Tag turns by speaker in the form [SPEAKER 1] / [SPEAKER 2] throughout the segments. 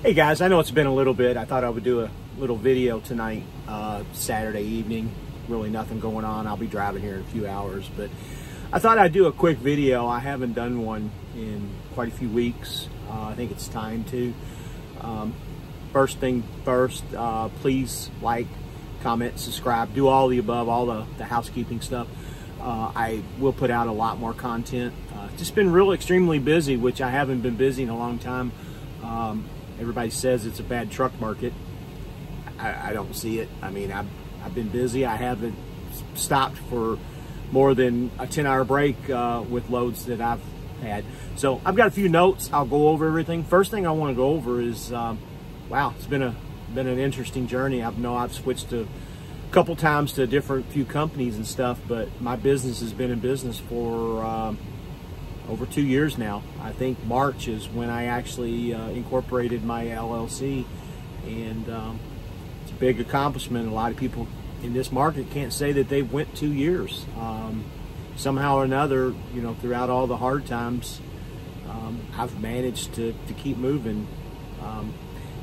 [SPEAKER 1] Hey guys, I know it's been a little bit. I thought I would do a little video tonight, Saturday evening. Really nothing going on. I'll be driving here in a few hours, but I thought I'd do a quick video. I haven't done one in quite a few weeks. I think it's time to. First thing first, please like, comment, subscribe, do all the above, all the housekeeping stuff. I will put out a lot more content. Just been real extremely busy, which I haven't been busy in a long time. Everybody says it's a bad truck market. I don't see it. I mean, I've been busy. I haven't stopped for more than a 10-hour break with loads that I've had. So I've got a few notes. I'll go over everything. First thing I want to go over is, wow, it's been an interesting journey. I've switched a couple times to different few companies and stuff, but my business has been in business for over 2 years now. I think March is when I actually incorporated my LLC, and it's a big accomplishment. A lot of people in this market can't say that they've went 2 years. Somehow or another, you know, throughout all the hard times, I've managed to keep moving.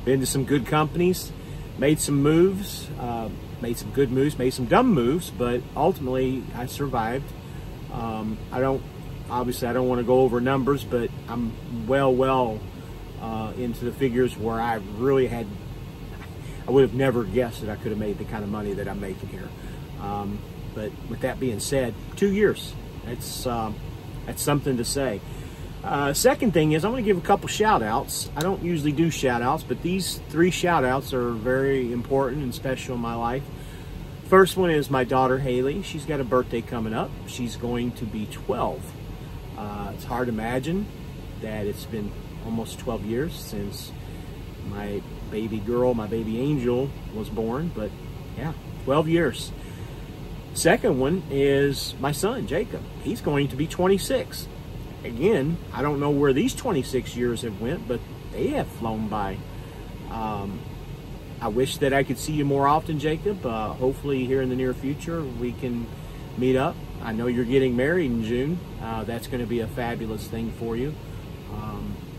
[SPEAKER 1] Been to some good companies, made some moves, made some good moves, made some dumb moves, but ultimately I survived. Obviously, I don't want to go over numbers, but I'm well into the figures where I would have never guessed that I could have made the kind of money that I'm making here. But with that being said, 2 years, that's something to say. Second thing is, I'm going to give a couple shout outs. I don't usually do shout outs, but these 3 shout outs are very important and special in my life. First one is my daughter Haley. She's got a birthday coming up. She's going to be 12. It's hard to imagine that it's been almost 12 years since my baby girl, my baby angel, was born, but yeah, 12 years. Second one is my son, Jacob. He's going to be 26. Again, I don't know where these 26 years have went, but they have flown by. I wish that I could see you more often, Jacob. Hopefully here in the near future we can meet up. I know you're getting married in June. That's going to be a fabulous thing for you.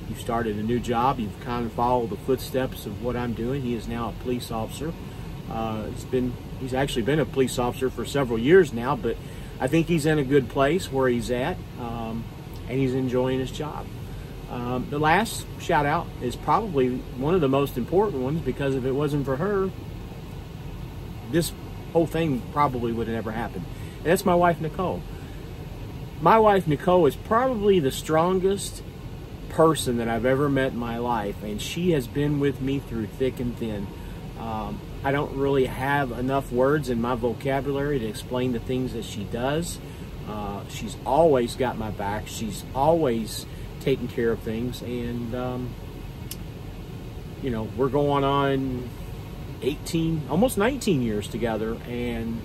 [SPEAKER 1] You started a new job. You've kind of followed the footsteps of what I'm doing. He is now a police officer. He's actually been a police officer for several years now, but I think he's in a good place where he's at, and he's enjoying his job. The last shout out is probably one of the most important ones, because if it wasn't for her, this whole thing probably would have never happened. And that's my wife, Nicole. My wife, Nicole, is probably the strongest person that I've ever met in my life, and she has been with me through thick and thin. I don't really have enough words in my vocabulary to explain the things that she does. She's always got my back. She's always taking care of things, and you know, we're going on 18, almost 19 years together, and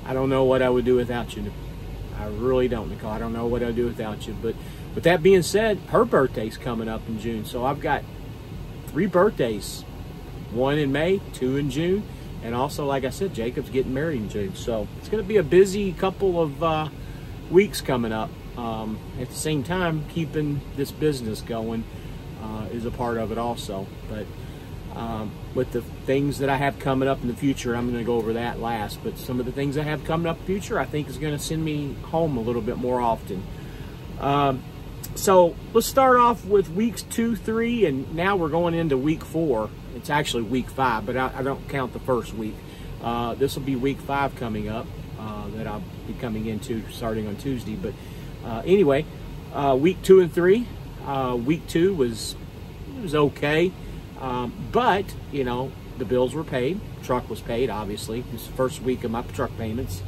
[SPEAKER 1] I don't know what I would do without you. I really don't, Nicole. I don't know what I'd do without you. But with that being said, her birthday's coming up in June, so I've got 3 birthdays. 1 in May, 2 in June, and also, like I said, Jacob's getting married in June. So it's going to be a busy couple of weeks coming up. At the same time, keeping this business going is a part of it also. But with the things that I have coming up in the future, I'm going to go over that last. But some of the things I have coming up in the future, I think is going to send me home a little bit more often. So let's start off with weeks 2, 3, and now we're going into week 4. It's actually week 5, but I don't count the first week. This will be week 5 coming up that I'll be coming into starting on Tuesday. But anyway, week 2 and 3. Week 2 was okay, but you know, the bills were paid. Truck was paid, obviously. This is the first week of my truck payments.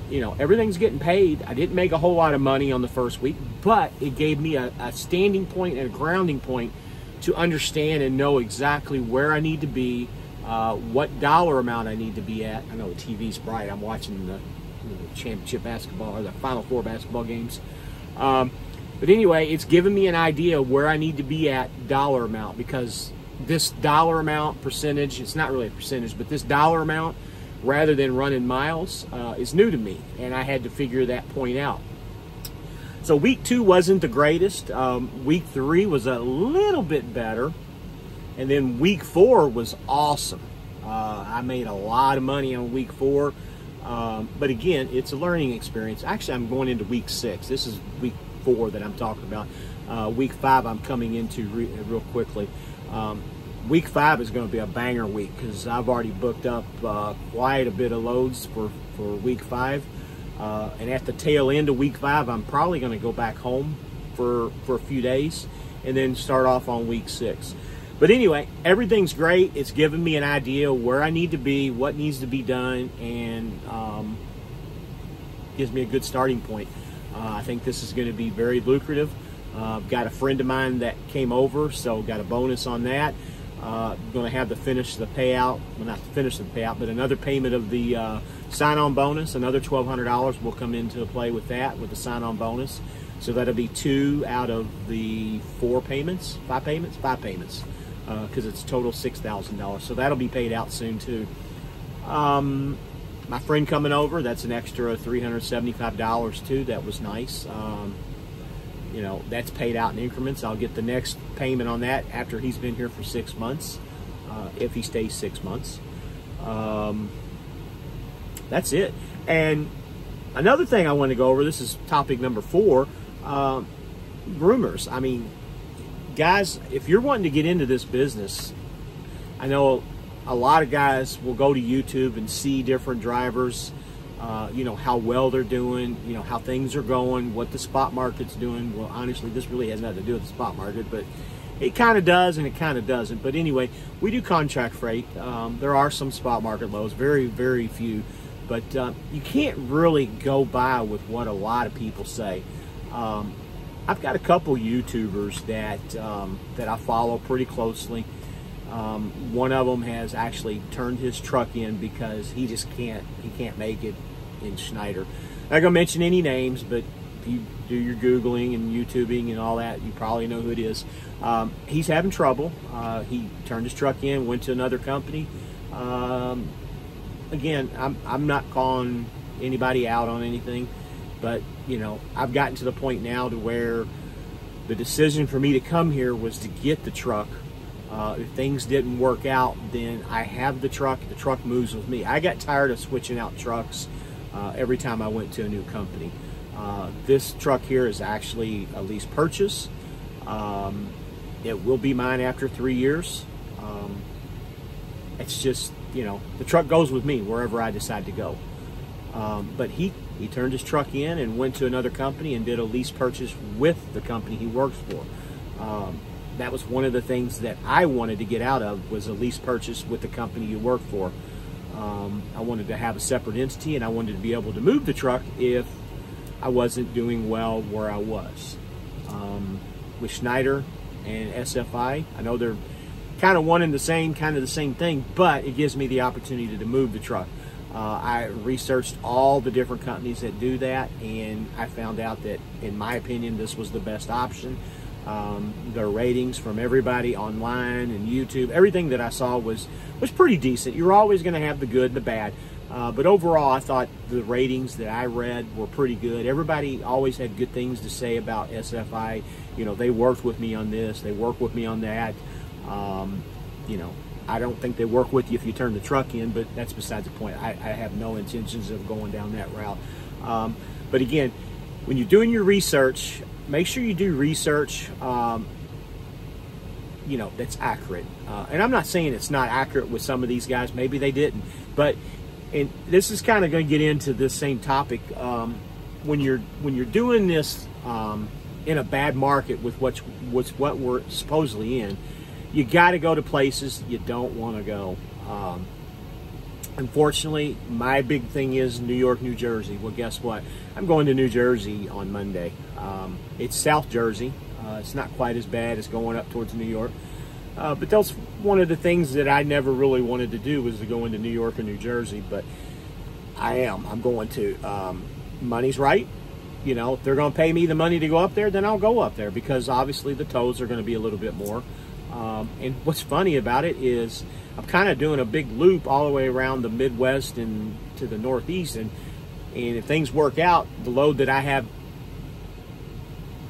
[SPEAKER 1] You know, everything's getting paid. I didn't make a whole lot of money on the first week, but it gave me a standing point and a grounding point to understand and know exactly where I need to be, what dollar amount I need to be at. I know the TV's bright. I'm watching the championship basketball, or the Final Four basketball games. But anyway, it's given me an idea of where I need to be at dollar amount, because this dollar amount percentage, it's not really a percentage, but this dollar amount, rather than running miles, is new to me, and I had to figure that point out. So week 2 wasn't the greatest. Week 3 was a little bit better. And then week 4 was awesome. I made a lot of money on week 4. But again, it's a learning experience. Actually, I'm going into week 6. This is week 4 that I'm talking about. Week 5 I'm coming into real quickly. Week 5 is going to be a banger week because I've already booked up quite a bit of loads for week 5. And at the tail end of week 5, I'm probably going to go back home for a few days and then start off on week 6. But anyway, everything's great. It's given me an idea where I need to be, what needs to be done, and gives me a good starting point. I think this is going to be very lucrative. I've got a friend of mine that came over, so got a bonus on that. Going to have to finish the payout, well, not to finish the payout, but another payment of the sign-on bonus. Another $1,200 will come into play with that, with the sign-on bonus. So that'll be 2 out of the 4 payments, 5 payments, 5 payments, because it's total $6,000. So that'll be paid out soon too. My friend coming over, that's an extra $375 too. That was nice. You know, that's paid out in increments. I'll get the next payment on that after he's been here for 6 months, if he stays 6 months. That's it. And another thing I want to go over, this is topic number 4, groomers. I mean, guys, if you're wanting to get into this business, I know a lot of guys will go to YouTube and see different drivers, you know, how well they're doing, you know, how things are going, what the spot market's doing. Well, honestly, this really has nothing to do with the spot market, but it kind of does and it kind of doesn't. But anyway, we do contract freight. There are some spot market loads, very, very few. But you can't really go by with what a lot of people say. I've got a couple YouTubers that I follow pretty closely. One of them has actually turned his truck in because he just can't make it in Schneider. I'm not gonna mention any names, but if you do your Googling and YouTubing and all that, you probably know who it is. He's having trouble. He turned his truck in, went to another company. Again, I'm not calling anybody out on anything, but you know, I've gotten to the point now to where the decision for me to come here was to get the truck. If things didn't work out, then I have the truck moves with me. I got tired of switching out trucks every time I went to a new company. This truck here is actually a lease purchase. It will be mine after 3 years. It's just, you know, the truck goes with me wherever I decide to go. But he turned his truck in and went to another company and did a lease purchase with the company he works for. That was one of the things that I wanted to get out of, was a lease purchase with the company you work for. I wanted to have a separate entity, and I wanted to be able to move the truck if I wasn't doing well where I was. With Schneider and SFI, I know they're kind of one and the same, kind of the same thing, but it gives me the opportunity to move the truck. I researched all the different companies that do that, and I found out that, in my opinion, this was the best option. The ratings from everybody online and YouTube, everything that I saw was pretty decent. You're always going to have the good and the bad, but overall I thought the ratings that I read were pretty good. Everybody always had good things to say about SFI. You know, they worked with me on this, they worked with me on that. You know, I don't think they work with you if you turn the truck in, but that's besides the point. I have no intentions of going down that route. But again, when you're doing your research, make sure you do research, you know, that's accurate. And I'm not saying it's not accurate with some of these guys. Maybe they didn't. But, and this is kind of going to get into this same topic. When you're doing this in a bad market with what we're supposedly in, you got to go to places you don't want to go. Unfortunately, my big thing is New York, New Jersey. Well, guess what? I'm going to New Jersey on Monday. It's South Jersey. It's not quite as bad as going up towards New York. But that's one of the things that I never really wanted to do, was to go into New York or New Jersey. But I'm going to. Money's right. You know, if they're going to pay me the money to go up there, then I'll go up there, because obviously the tolls are going to be a little bit more. And what's funny about it is I'm kind of doing a big loop all the way around the Midwest and to the Northeast, and if things work out, the load that I have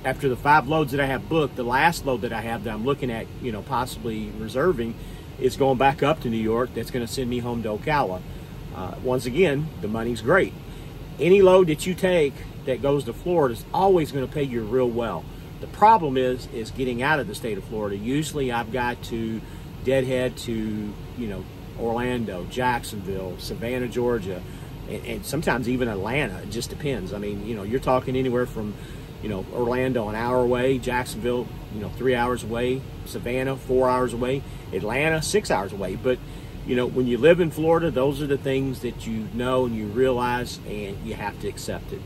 [SPEAKER 1] after the 5 loads that I have booked, the last load that I have that I'm looking at, you know, possibly reserving, is going back up to New York. That's going to send me home to Ocala. Once again, the money's great. Any load that you take that goes to Florida is always going to pay you real well. The problem is getting out of the state of Florida. Usually I've got to deadhead to, you know, Orlando, Jacksonville, Savannah, Georgia, and sometimes even Atlanta. It just depends. I mean, you know, you're talking anywhere from, you know, Orlando an hour away, Jacksonville, you know, 3 hours away, Savannah 4 hours away, Atlanta 6 hours away. But, you know, when you live in Florida, those are the things that you know and you realize, and you have to accept it.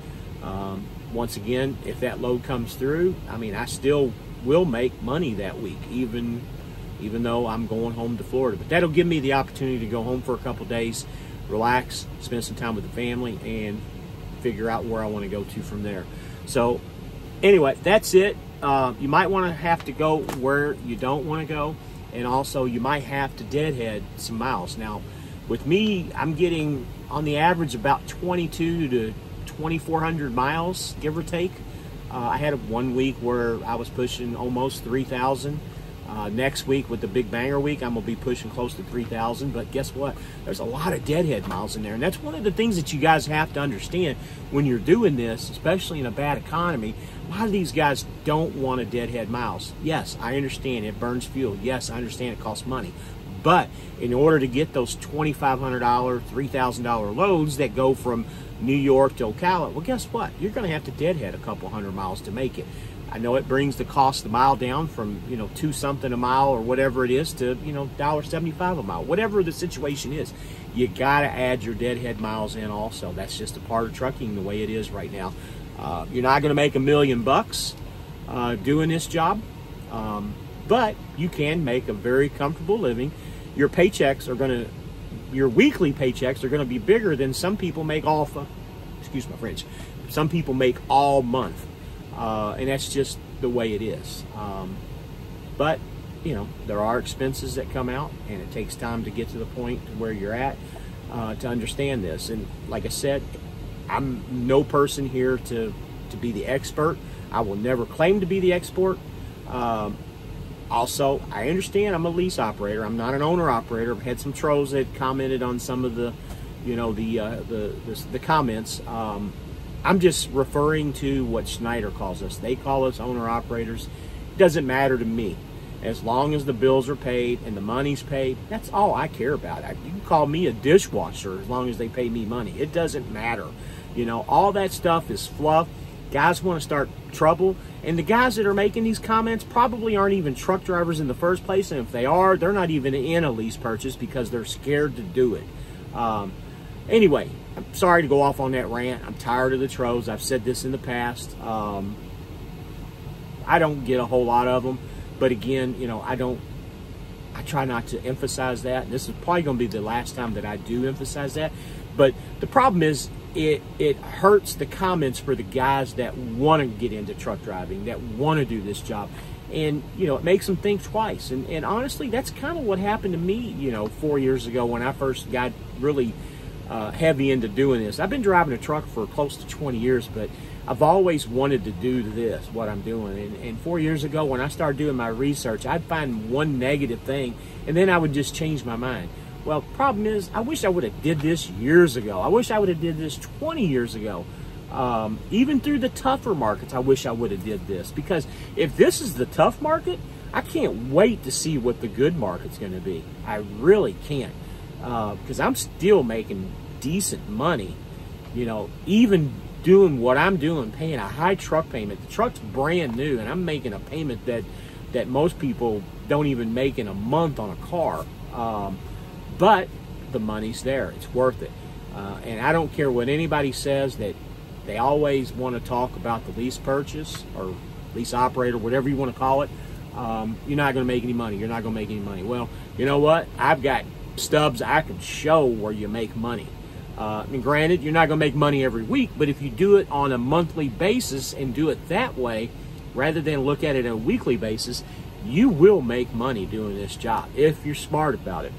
[SPEAKER 1] Once again, if that load comes through, I mean, I still will make money that week, even though I'm going home to Florida. But that'll give me the opportunity to go home for a couple days, relax, spend some time with the family, and figure out where I want to go to from there. So anyway, that's it. You might want to have to go where you don't want to go, and also you might have to deadhead some miles. Now, with me, I'm getting on the average about 22 to 2,400 miles, give or take. I had 1 week where I was pushing almost 3,000. Next week with the Big Banger week, I'm going to be pushing close to 3,000. But guess what? There's a lot of deadhead miles in there. And that's one of the things that you guys have to understand when you're doing this, especially in a bad economy. A lot of these guys don't want to deadhead miles. Yes, I understand it burns fuel. Yes, I understand it costs money. But in order to get those $2,500, $3,000 loads that go from New York to Ocala, well, guess what? You're going to have to deadhead a couple hundred miles to make it. I know it brings the cost of the mile down from, you know, $2 something a mile or whatever it is to, you know, $1.75 a mile. Whatever the situation is, you got to add your deadhead miles in also. That's just a part of trucking the way it is right now. You're not going to make $1 million doing this job, but you can make a very comfortable living. Your paychecks are going to, your weekly paychecks are going to be bigger than some people make excuse my French, some people make all month. And that's just the way it is. But, you know, there are expenses that come out, and it takes time to get to the point where you're at to understand this. And like I said, I'm no person here to be the expert. I will never claim to be the expert. Also, I understand I'm a lease operator. I'm not an owner operator. I've had some trolls that commented on some of the, you know, the comments. I'm just referring to what Schneider calls us. They call us owner operators. It doesn't matter to me. As long as the bills are paid and the money's paid, that's all I care about. You can call me a dishwasher as long as they pay me money. It doesn't matter. You know, all that stuff is fluff. Guys want to start trouble. And the guys that are making these comments probably aren't even truck drivers in the first place. And if they are, they're not even in a lease purchase because they're scared to do it. Anyway, I'm sorry to go off on that rant. I'm tired of the trolls. I've said this in the past. I don't get a whole lot of them. But again, you know, I try not to emphasize that. And this is probably going to be the last time that I do emphasize that. But the problem is, it hurts the comments for the guys that want to get into truck driving, that want to do this job. And, you know, it makes them think twice. And honestly, that's kind of what happened to me, you know, 4 years ago when I first got really heavy into doing this. I've been driving a truck for close to 20 years, but I've always wanted to do this, what I'm doing. And 4 years ago, when I started doing my research, I'd find one negative thing, and then I would just change my mind. Well, the problem is, I wish I would have did this years ago. I wish I would have did this 20 years ago. Even through the tougher markets, I wish I would have did this. Because if this is the tough market, I can't wait to see what the good market's going to be. I really can't. Because I'm still making decent money. You know, even doing what I'm doing, paying a high truck payment. The truck's brand new, and I'm making a payment that most people don't even make in a month on a car. But the money's there. It's worth it. And I don't care what anybody says, that they always want to talk about the lease purchase or lease operator, whatever you want to call it. You're not going to make any money. You're not going to make any money. Well, you know what? I've got stubs I can show where you make money. I mean, granted, you're not going to make money every week, but if you do it on a monthly basis and do it that way, rather than look at it on a weekly basis, you will make money doing this job if you're smart about it.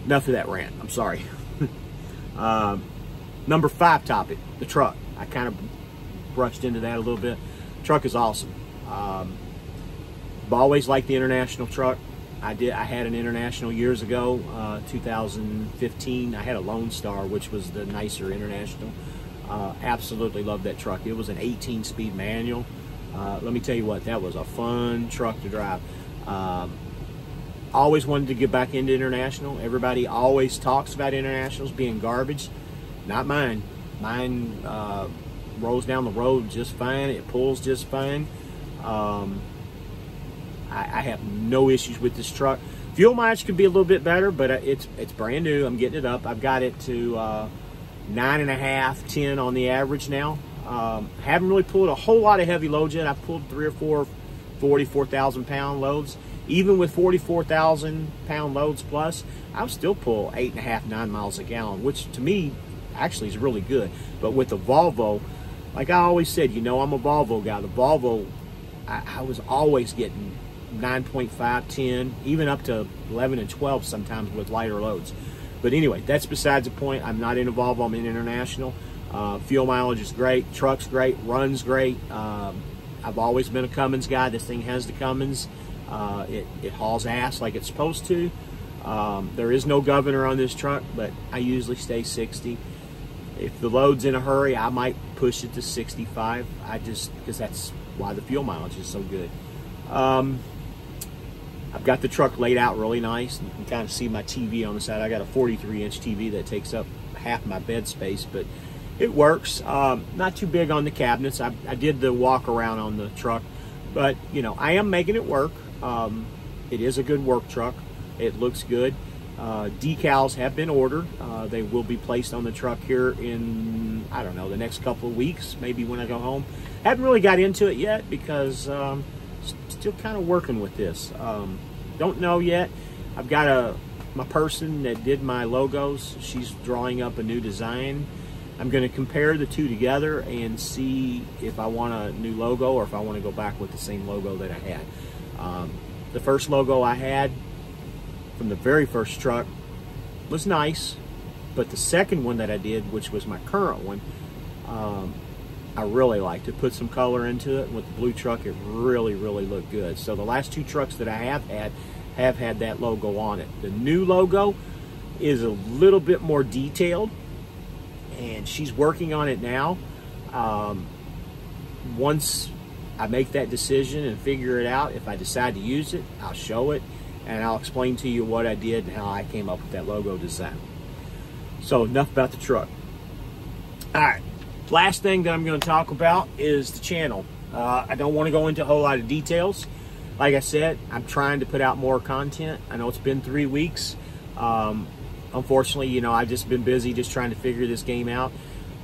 [SPEAKER 1] Enough of that rant. I'm sorry. Number 5 topic, the truck. I kind of brushed into that a little bit. Truck is awesome. I've always liked the International truck. I had an International years ago, 2015. I had a Lone Star, which was the nicer International. Absolutely loved that truck. It was an 18-speed manual. Let me tell you what, that was a fun truck to drive. Always wanted to get back into International. Everybody always talks about Internationals being garbage. Not mine. Mine rolls down the road just fine. It pulls just fine. I have no issues with this truck. Fuel mileage could be a little bit better, but it's brand new. I'm getting it up. I've got it to 9.5, 10 on the average now. Haven't really pulled a whole lot of heavy loads yet. I've pulled 3 or 4 44,000 pound loads. Even with 44,000 pound loads plus, I'll still pull 8.5, 9 miles a gallon, which to me actually is really good. But with the Volvo, like I always said, you know, I'm a Volvo guy. The Volvo, I was always getting 9.5, 10, even up to 11 and 12 sometimes with lighter loads. But anyway, that's besides the point. I'm not in a Volvo, I'm in International. Fuel mileage is great, truck's great, runs great. I've always been a Cummins guy. This thing has the Cummins. It hauls ass like it's supposed to. There is no governor on this truck, but I usually stay 60. If the load's in a hurry, I might push it to 65. Because that's why the fuel mileage is so good. I've got the truck laid out really nice. You can kind of see my TV on the side. I got a 43-inch TV that takes up half my bed space, but it works. Not too big on the cabinets. I did the walk around on the truck, but you know, I am making it work. It is a good work truck. It looks good. Decals have been ordered. They will be placed on the truck here in, I don't know, the next couple of weeks, maybe when I go home. Haven't really got into it yet because still kind of working with this. Don't know yet. I've got my person that did my logos. She's drawing up a new design. I'm going to compare the two together and see if I want a new logo or if I want to go back with the same logo that I had. The first logo I had from the very first truck was nice, but the second one that I did, which was my current one, I really liked it. Put some color into it. With the blue truck, it really, really looked good. So the last two trucks that I have had that logo on it. The new logo is a little bit more detailed, and she's working on it now. Once I make that decision and figure it out, if I decide to use it, I'll show it, and I'll explain to you what I did and how I came up with that logo design. So enough about the truck. All right. Last thing that I'm going to talk about is the channel. I don't want to go into a whole lot of details. Like I said, I'm trying to put out more content. I know it's been 3 weeks. Unfortunately, you know, I've just been busy just trying to figure this game out.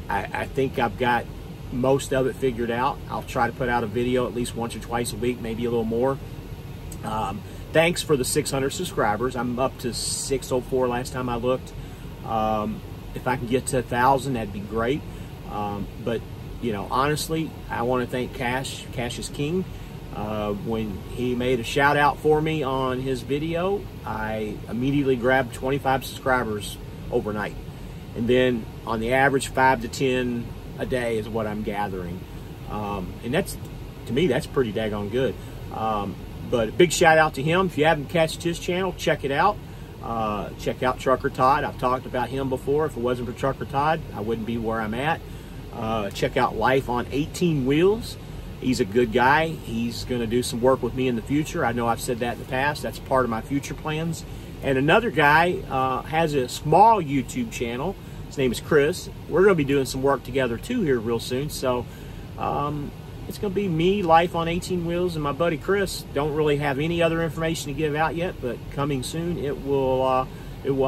[SPEAKER 1] I think I've got most of it figured out. I'll try to put out a video at least once or twice a week, maybe a little more. Thanks for the 600 subscribers. I'm up to 604 last time I looked. If I can get to 1,000, that'd be great. But, you know, honestly, I want to thank Cash. Cash is king. When he made a shout out for me on his video, I immediately grabbed 25 subscribers overnight. And then on the average, 5 to 10 a day is what I'm gathering. And that's, to me, that's pretty daggone good. But a big shout out to him. If you haven't catched his channel, check it out. Check out Trucker Todd. I've talked about him before. If it wasn't for Trucker Todd, I wouldn't be where I'm at. Check out Life on 18 Wheels. He's a good guy. He's going to do some work with me in the future. I know I've said that in the past. That's part of my future plans. And another guy has a small YouTube channel. His name is Chris. We're going to be doing some work together too here real soon. So it's going to be me, Life on 18 Wheels, and my buddy Chris. Don't really have any other information to give out yet, but coming soon it will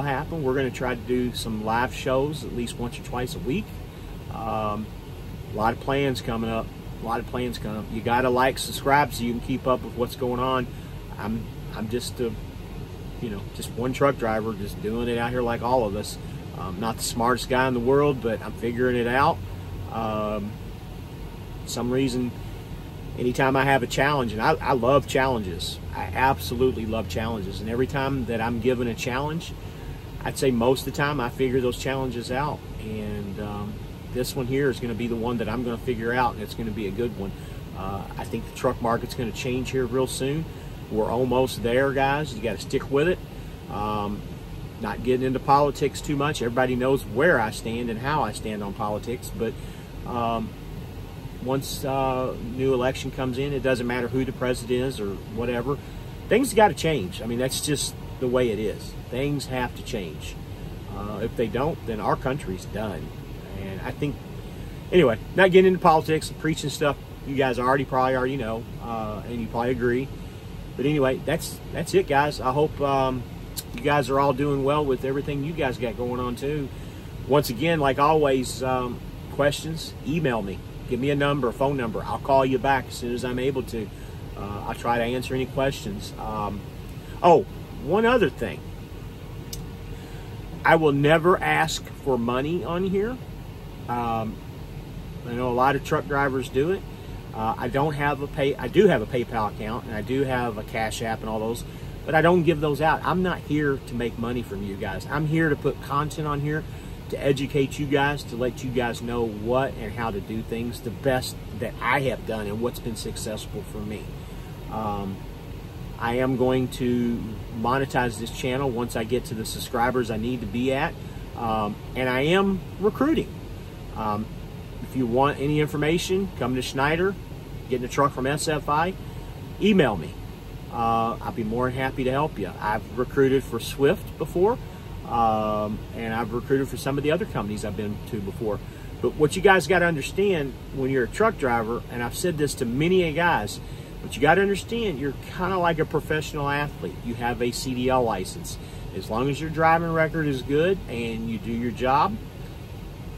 [SPEAKER 1] happen. We're going to try to do some live shows at least once or twice a week. A lot of plans coming up. A lot of plans coming up. You got to like, subscribe so you can keep up with what's going on. I'm just a, you know, just one truck driver, just doing it out here like all of us. Not the smartest guy in the world, but I'm figuring it out. Some reason, anytime I have a challenge, and I love challenges. I absolutely love challenges. And every time that I'm given a challenge, I'd say most of the time I figure those challenges out. And this one here is going to be the one that I'm going to figure out, and it's going to be a good one. I think the truck market's going to change here real soon. We're almost there, guys. You got to stick with it. Not getting into politics too much. Everybody knows where I stand and how I stand on politics. But once new election comes in, it doesn't matter who the president is or whatever. Things got to change. I mean, that's just the way it is. Things have to change. If they don't, then our country's done. And I think, anyway, not getting into politics and preaching stuff you guys probably already know, and you probably agree. But anyway, that's it, guys. I hope you guys are all doing well with everything you guys got going on too. Once again, like always, questions, email me. Give me a number, a phone number. I'll call you back as soon as I'm able to. I'll try to answer any questions. Oh, one other thing. I will never ask for money on here. I know a lot of truck drivers do it. I do have a PayPal account, and I do have a Cash App and all those, but I don't give those out. I'm not here to make money from you guys. I'm here to put content on here to educate you guys, to let you guys know what and how to do things the best that I have done and what's been successful for me. I am going to monetize this channel once I get to the subscribers I need to be at, and I am recruiting. If you want any information, come to Schneider, getting a truck from SFI, email me. I'll be more than happy to help you. I've recruited for Swift before, and I've recruited for some of the other companies I've been to before. But what you guys got to understand when you're a truck driver, and I've said this to many guys, but you got to understand you're kind of like a professional athlete. You have a CDL license. As long as your driving record is good and you do your job,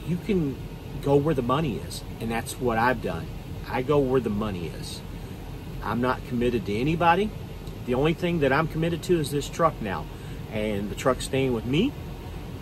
[SPEAKER 1] you can go where the money is, and that's what I've done. I go where the money is. I'm not committed to anybody. The only thing that I'm committed to is this truck now, and the truck's staying with me.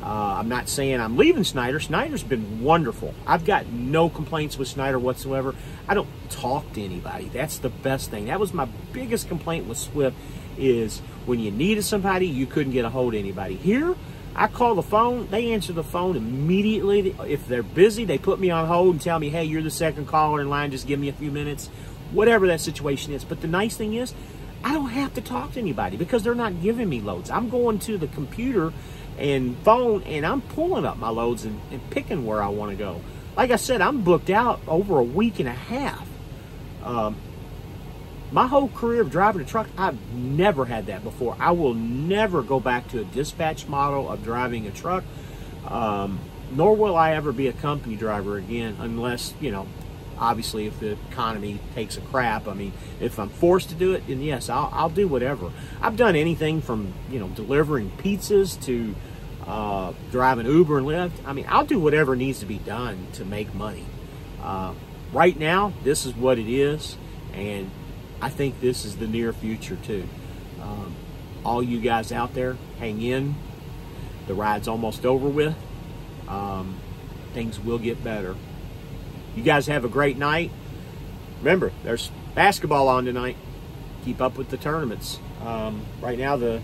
[SPEAKER 1] I'm not saying I'm leaving Schneider. Schneider's been wonderful. I've got no complaints with Schneider whatsoever. I don't talk to anybody. That's the best thing. That was my biggest complaint with Swift, is when you needed somebody, you couldn't get a hold of anybody. Here, I call the phone, they answer the phone immediately. If they're busy, they put me on hold and tell me, hey, you're the second caller in line, just give me a few minutes, whatever that situation is. But the nice thing is, I don't have to talk to anybody because they're not giving me loads. I'm going to the computer and phone, and I'm pulling up my loads and picking where I want to go. Like I said, I'm booked out over a week and a half. My whole career of driving a truck, I've never had that before. I will never go back to a dispatch model of driving a truck, nor will I ever be a company driver again unless, you know, obviously if the economy takes a crap. I mean, if I'm forced to do it, then yes, I'll do whatever. I've done anything from, you know, delivering pizzas to driving Uber and Lyft. I mean, I'll do whatever needs to be done to make money. Right now, this is what it is, and I think this is the near future too. All you guys out there, hang in. The ride's almost over with. Things will get better. You guys have a great night. Remember, there's basketball on tonight. Keep up with the tournaments. Right now,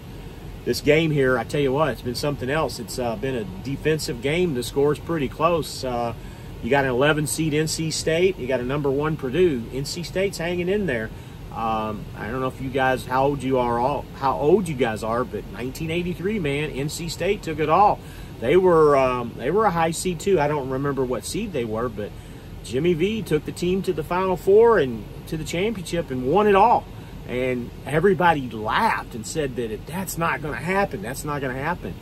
[SPEAKER 1] this game here, I tell you what, it's been something else. It's been a defensive game. The score's pretty close. You got an 11 seed NC State. You got a number 1 Purdue. NC State's hanging in there. I don't know if you guys, how old you guys are, but 1983, man, NC State took it all. They were a high seed too. I don't remember what seed they were, but Jimmy V took the team to the Final Four and to the championship and won it all. And everybody laughed and said that that's not going to happen. That's not going to happen.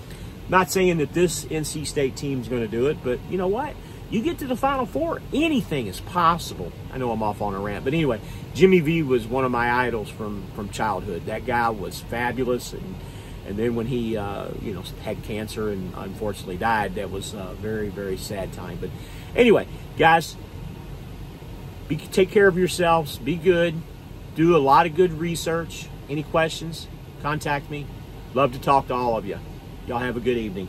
[SPEAKER 1] Not saying that this NC State team's going to do it, but you know what? You get to the Final Four, anything is possible. I know I'm off on a rant, but anyway, Jimmy V was one of my idols from childhood. That guy was fabulous, and then when he you know, had cancer and unfortunately died, that was a very, very sad time. But anyway, guys, take care of yourselves. Be good. Do a lot of good research. Any questions, contact me. Love to talk to all of you. Y'all have a good evening.